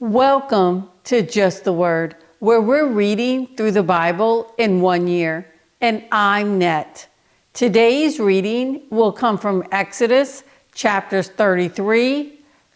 Welcome to Just the Word, where we're reading through the Bible in 1 year. And I'm Net. Today's reading will come from Exodus chapters 33,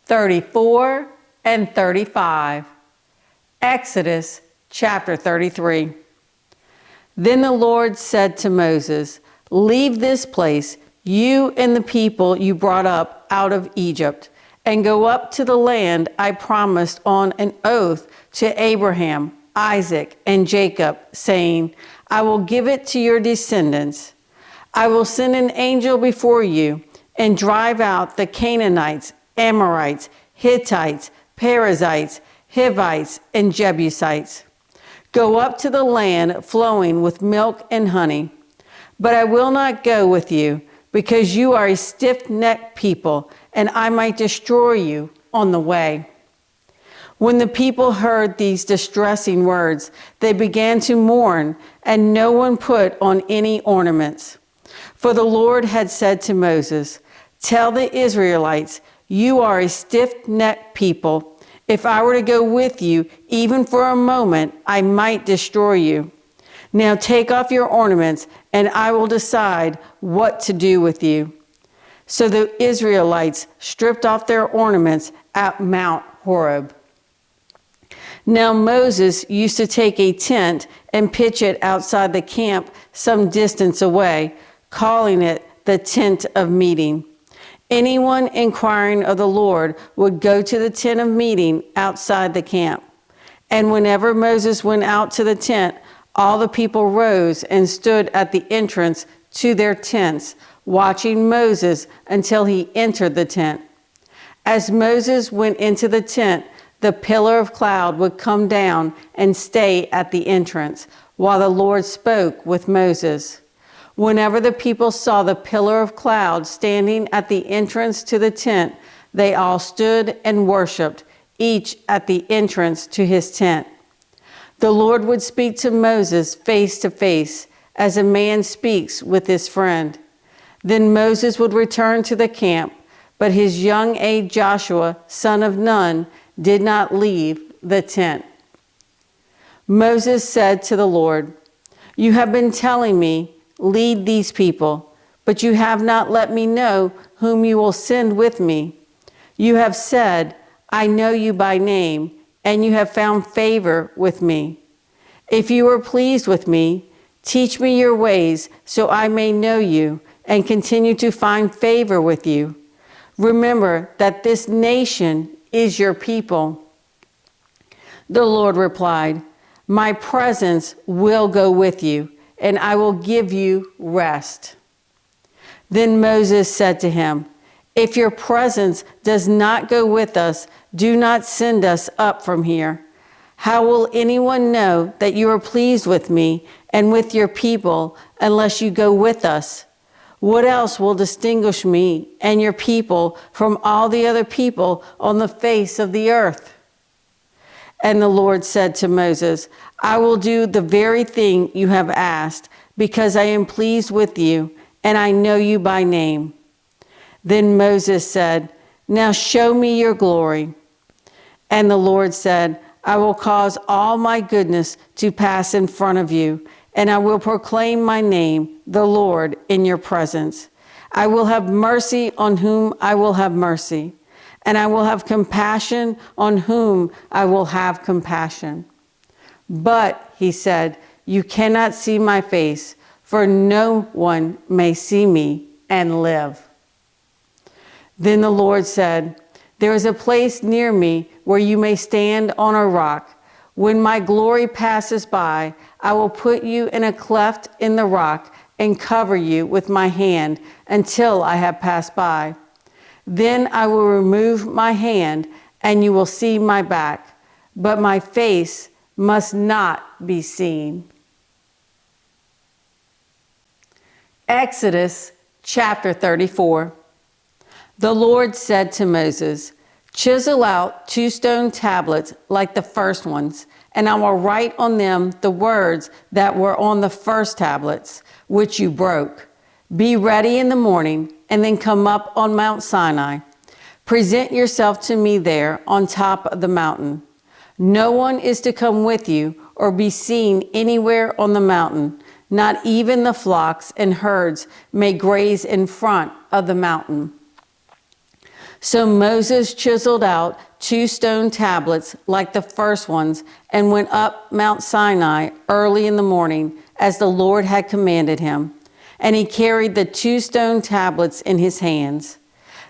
34, and 35. Exodus chapter 33. Then the Lord said to Moses, "Leave this place, you and the people you brought up out of Egypt, and go up to the land I promised on an oath to Abraham, Isaac, and Jacob, saying, I will give it to your descendants. I will send an angel before you and drive out the Canaanites, Amorites, Hittites, Perizzites, Hivites, and Jebusites. Go up to the land flowing with milk and honey. But I will not go with you, because you are a stiff-necked people, and I might destroy you on the way." When the people heard these distressing words, they began to mourn, and no one put on any ornaments. For the Lord had said to Moses, "Tell the Israelites, you are a stiff-necked people. If I were to go with you, even for a moment, I might destroy you. Now take off your ornaments, and I will decide what to do with you." So the Israelites stripped off their ornaments at Mount Horeb. Now Moses used to take a tent and pitch it outside the camp some distance away, calling it the tent of meeting. Anyone inquiring of the Lord would go to the tent of meeting outside the camp. And whenever Moses went out to the tent, all the people rose and stood at the entrance to their tents, watching Moses until he entered the tent. As Moses went into the tent, the pillar of cloud would come down and stay at the entrance, while the Lord spoke with Moses. Whenever the people saw the pillar of cloud standing at the entrance to the tent, they all stood and worshiped, each at the entrance to his tent. The Lord would speak to Moses face to face, as a man speaks with his friend. Then Moses would return to the camp, but his young aide Joshua, son of Nun, did not leave the tent. Moses said to the Lord, "You have been telling me, 'Lead these people,' but you have not let me know whom you will send with me. You have said, 'I know you by name,' and you have found favor with me. If you are pleased with me, teach me your ways so I may know you and continue to find favor with you. Remember that this nation is your people." The Lord replied, "My presence will go with you, and I will give you rest." Then Moses said to him, "If your presence does not go with us, do not send us up from here. How will anyone know that you are pleased with me and with your people unless you go with us? What else will distinguish me and your people from all the other people on the face of the earth?" And the Lord said to Moses, "I will do the very thing you have asked, because I am pleased with you, and I know you by name." Then Moses said, "Now show me your glory." And the Lord said, "I will cause all my goodness to pass in front of you, and I will proclaim my name, the Lord, in your presence. I will have mercy on whom I will have mercy, and I will have compassion on whom I will have compassion. But," he said, "you cannot see my face, for no one may see me and live." Then the Lord said, "There is a place near me where you may stand on a rock. When my glory passes by, I will put you in a cleft in the rock and cover you with my hand until I have passed by. Then I will remove my hand and you will see my back, but my face must not be seen." Exodus chapter 34. The Lord said to Moses, "Chisel out 2 stone tablets like the first ones, and I will write on them the words that were on the first tablets, which you broke. Be ready in the morning, and then come up on Mount Sinai. Present yourself to me there on top of the mountain. No one is to come with you or be seen anywhere on the mountain. Not even the flocks and herds may graze in front of the mountain." So Moses chiseled out 2 stone tablets like the first ones and went up Mount Sinai early in the morning as the Lord had commanded him. And he carried the 2 stone tablets in his hands.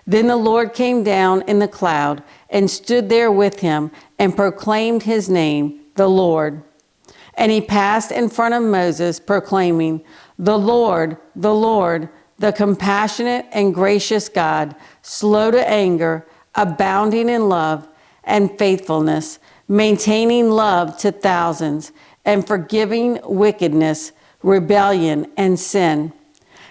Then the Lord came down in the cloud and stood there with him and proclaimed his name, the Lord. And he passed in front of Moses, proclaiming, the Lord, the compassionate and gracious God, slow to anger, abounding in love and faithfulness, maintaining love to thousands, and forgiving wickedness, rebellion, and sin.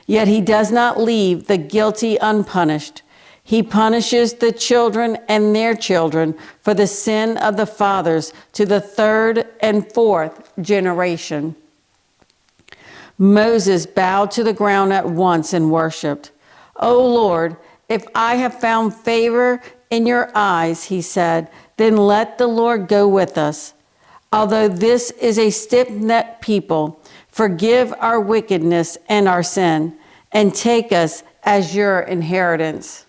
Yet he does not leave the guilty unpunished. He punishes the children and their children for the sin of the fathers to the 3rd and 4th generation. Moses bowed to the ground at once and worshiped. "O Lord, if I have found favor in your eyes," he said, "then let the Lord go with us. Although this is a stiff-necked people, forgive our wickedness and our sin, and take us as your inheritance."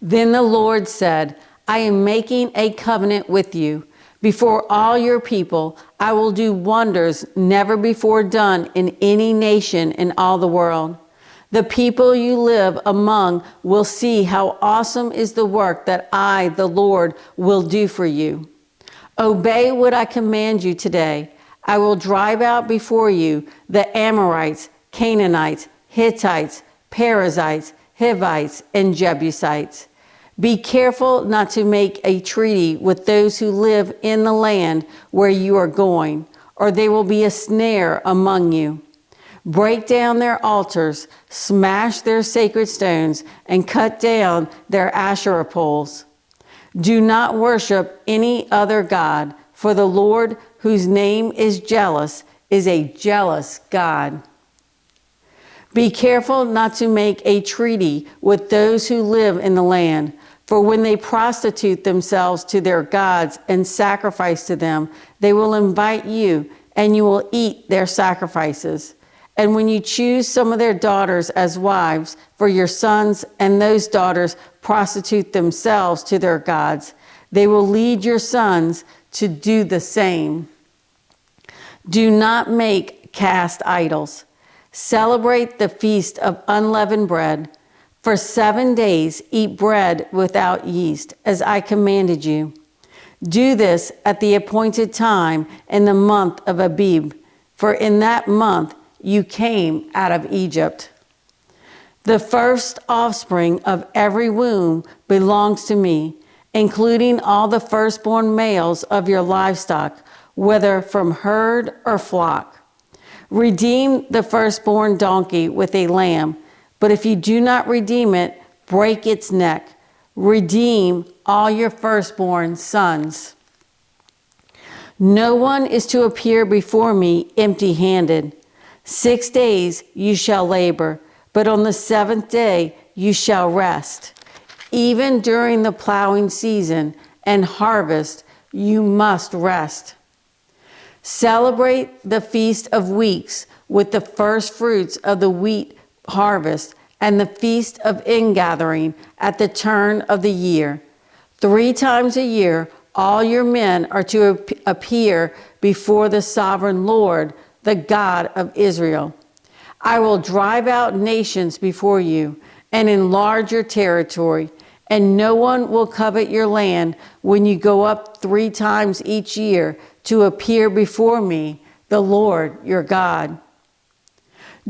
Then the Lord said, "I am making a covenant with you. Before all your people, I will do wonders never before done in any nation in all the world. The people you live among will see how awesome is the work that I, the Lord, will do for you. Obey what I command you today. I will drive out before you the Amorites, Canaanites, Hittites, Perizzites, Hivites, and Jebusites. Be careful not to make a treaty with those who live in the land where you are going, or they will be a snare among you. Break down their altars, smash their sacred stones, and cut down their Asherah poles. Do not worship any other God, for the Lord, whose name is jealous, is a jealous God. Be careful not to make a treaty with those who live in the land, for when they prostitute themselves to their gods and sacrifice to them, they will invite you, and you will eat their sacrifices. And when you choose some of their daughters as wives for your sons, and those daughters prostitute themselves to their gods, they will lead your sons to do the same. Do not make cast idols. Celebrate the feast of unleavened bread. For 7 days eat bread without yeast, as I commanded you. Do this at the appointed time in the month of Abib, for in that month you came out of Egypt. The first offspring of every womb belongs to me, including all the firstborn males of your livestock, whether from herd or flock. Redeem the firstborn donkey with a lamb, but if you do not redeem it, break its neck. Redeem all your firstborn sons. No one is to appear before me empty-handed. 6 days you shall labor, but on the 7th day you shall rest. Even during the plowing season and harvest, you must rest. Celebrate the Feast of Weeks with the first fruits of the wheat harvest and the Feast of Ingathering at the turn of the year. 3 times a year, all your men are to appear before the sovereign Lord, the God of Israel. I will drive out nations before you and enlarge your territory, and no one will covet your land when you go up 3 times each year to appear before me, the Lord your God.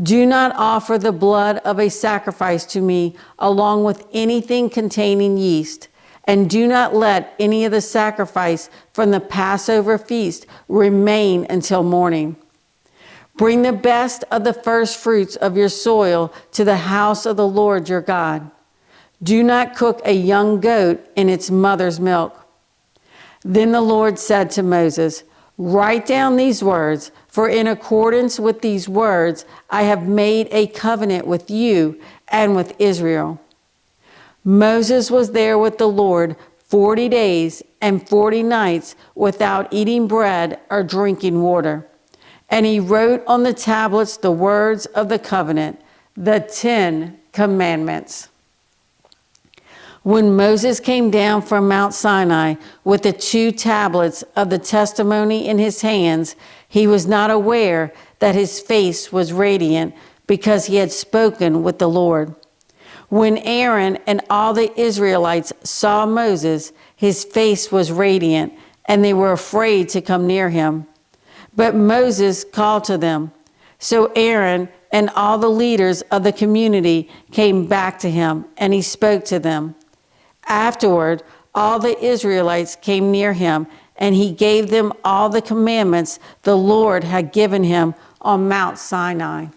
Do not offer the blood of a sacrifice to me along with anything containing yeast, and do not let any of the sacrifice from the Passover feast remain until morning. Bring the best of the first fruits of your soil to the house of the Lord your God. Do not cook a young goat in its mother's milk. Then the Lord said to Moses, "Write down these words, for in accordance with these words, I have made a covenant with you and with Israel." Moses was there with the Lord 40 days and 40 nights without eating bread or drinking water. And he wrote on the tablets the words of the covenant, the 10 commandments. When Moses came down from Mount Sinai with the 2 tablets of the testimony in his hands, he was not aware that his face was radiant because he had spoken with the Lord. When Aaron and all the Israelites saw Moses, his face was radiant, and they were afraid to come near him. But Moses called to them. So Aaron and all the leaders of the community came back to him, and he spoke to them. Afterward, all the Israelites came near him, and he gave them all the commandments the Lord had given him on Mount Sinai.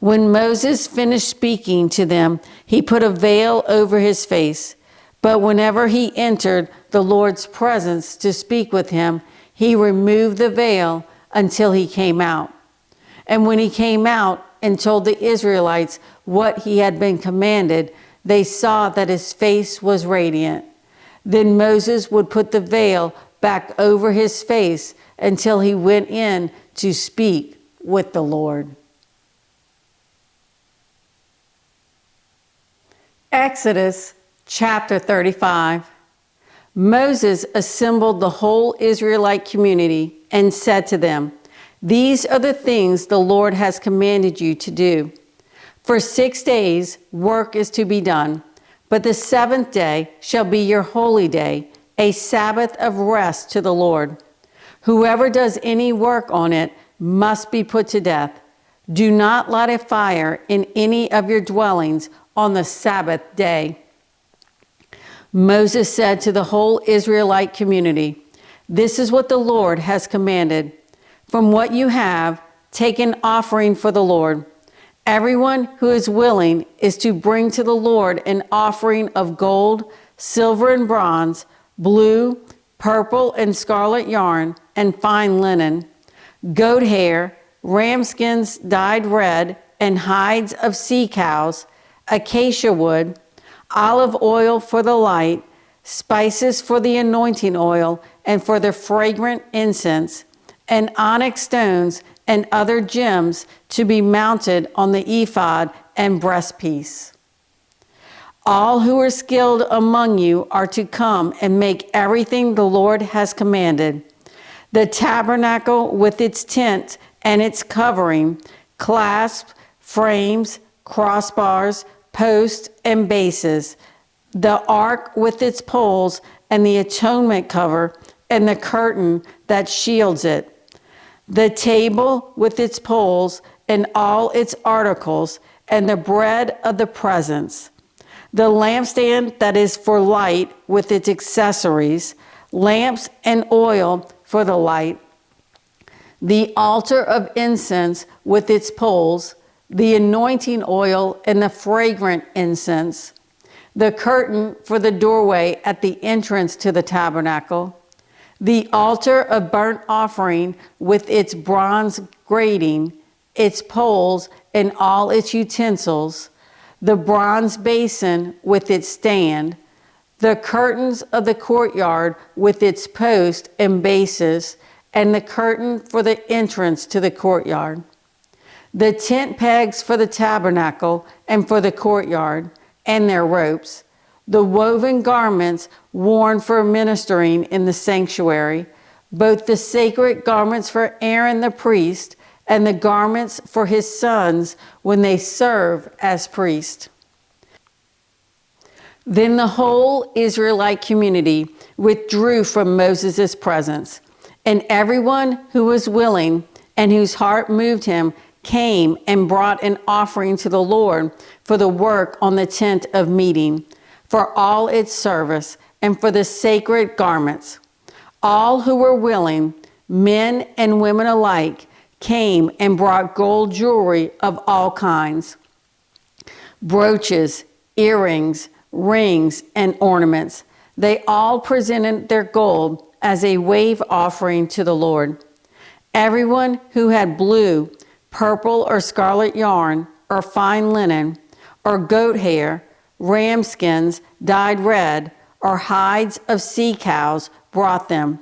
When Moses finished speaking to them, he put a veil over his face. But whenever he entered the Lord's presence to speak with him, he removed the veil until he came out. And when he came out and told the Israelites what he had been commanded, they saw that his face was radiant. Then Moses would put the veil back over his face until he went in to speak with the Lord. Exodus chapter 35. Moses assembled the whole Israelite community and said to them, "These are the things the Lord has commanded you to do. For 6 days work is to be done, but the 7th day shall be your holy day, a Sabbath of rest to the Lord. Whoever does any work on it must be put to death. Do not light a fire in any of your dwellings on the Sabbath day." Moses said to the whole Israelite community, "This is what the Lord has commanded. From what you have, take an offering for the Lord. Everyone who is willing is to bring to the Lord an offering of gold, silver, and bronze, blue, purple, and scarlet yarn, and fine linen, goat hair, ram skins dyed red, and hides of sea cows, acacia wood, olive oil for the light, spices for the anointing oil and for the fragrant incense, and onyx stones and other gems to be mounted on the ephod and breastpiece. All who are skilled among you are to come and make everything the Lord has commanded: the tabernacle with its tent and its covering, clasps, frames, crossbars, posts, and bases, the ark with its poles and the atonement cover and the curtain that shields it, the table with its poles and all its articles, and the bread of the presence, the lampstand that is for light with its accessories, lamps and oil for the light, the altar of incense with its poles, the anointing oil and the fragrant incense, the curtain for the doorway at the entrance to the tabernacle, the altar of burnt offering with its bronze grating, its poles and all its utensils, the bronze basin with its stand, the curtains of the courtyard with its posts and bases, and the curtain for the entrance to the courtyard, the tent pegs for the tabernacle and for the courtyard, and their ropes, the woven garments worn for ministering in the sanctuary, both the sacred garments for Aaron the priest and the garments for his sons when they serve as priests. Then the whole Israelite community withdrew from Moses' presence, and everyone who was willing and whose heart moved him came and brought an offering to the Lord for the work on the tent of meeting, for all its service, and for the sacred garments. All who were willing, men and women alike, came and brought gold jewelry of all kinds, brooches, earrings, rings, and ornaments. They all presented their gold as a wave offering to the Lord. Everyone who had blue, purple, or scarlet yarn, or fine linen, or goat hair, ram skins dyed red, or hides of sea cows brought them.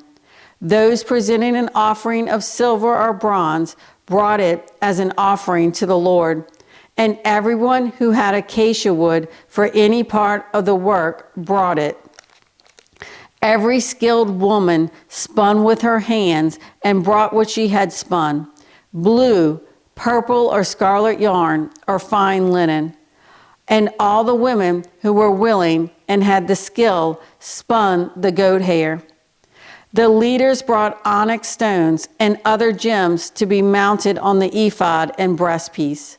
Those presenting an offering of silver or bronze brought it as an offering to the Lord. And everyone who had acacia wood for any part of the work brought it. Every skilled woman spun with her hands and brought what she had spun: blue, purple, or scarlet yarn, or fine linen. And all the women who were willing and had the skill spun the goat hair. The leaders brought onyx stones and other gems to be mounted on the ephod and breastpiece.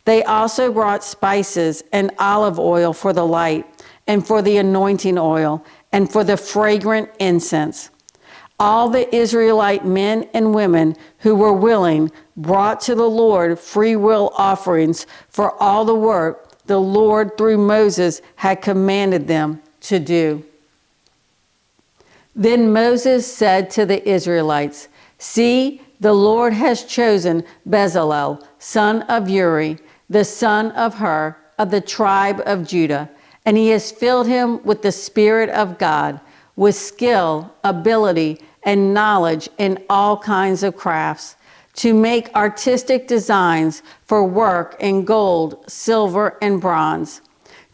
They also brought spices and olive oil for the light, and for the anointing oil, and for the fragrant incense. All the Israelite men and women who were willing brought to the Lord free will offerings for all the work the Lord through Moses had commanded them to do. Then Moses said to the Israelites, "See, the Lord has chosen Bezalel, son of Uri, the son of Hur, of the tribe of Judah, and he has filled him with the Spirit of God, with skill, ability, and knowledge in all kinds of crafts, to make artistic designs for work in gold, silver, and bronze,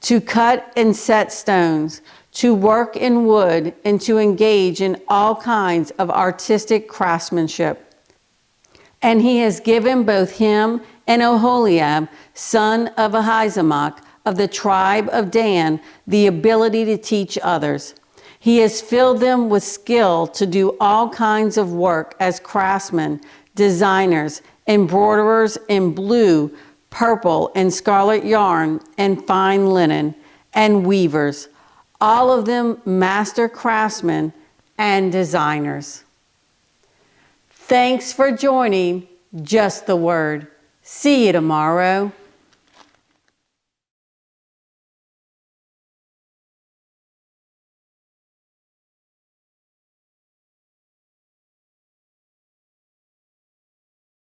to cut and set stones, to work in wood, and to engage in all kinds of artistic craftsmanship. And he has given both him and Oholiab, son of Ahisamach, of the tribe of Dan, the ability to teach others. He has filled them with skill to do all kinds of work as craftsmen, designers, embroiderers in blue, purple, and scarlet yarn, and fine linen, and weavers, all of them master craftsmen and designers." Thanks for joining Just the Word. See you tomorrow.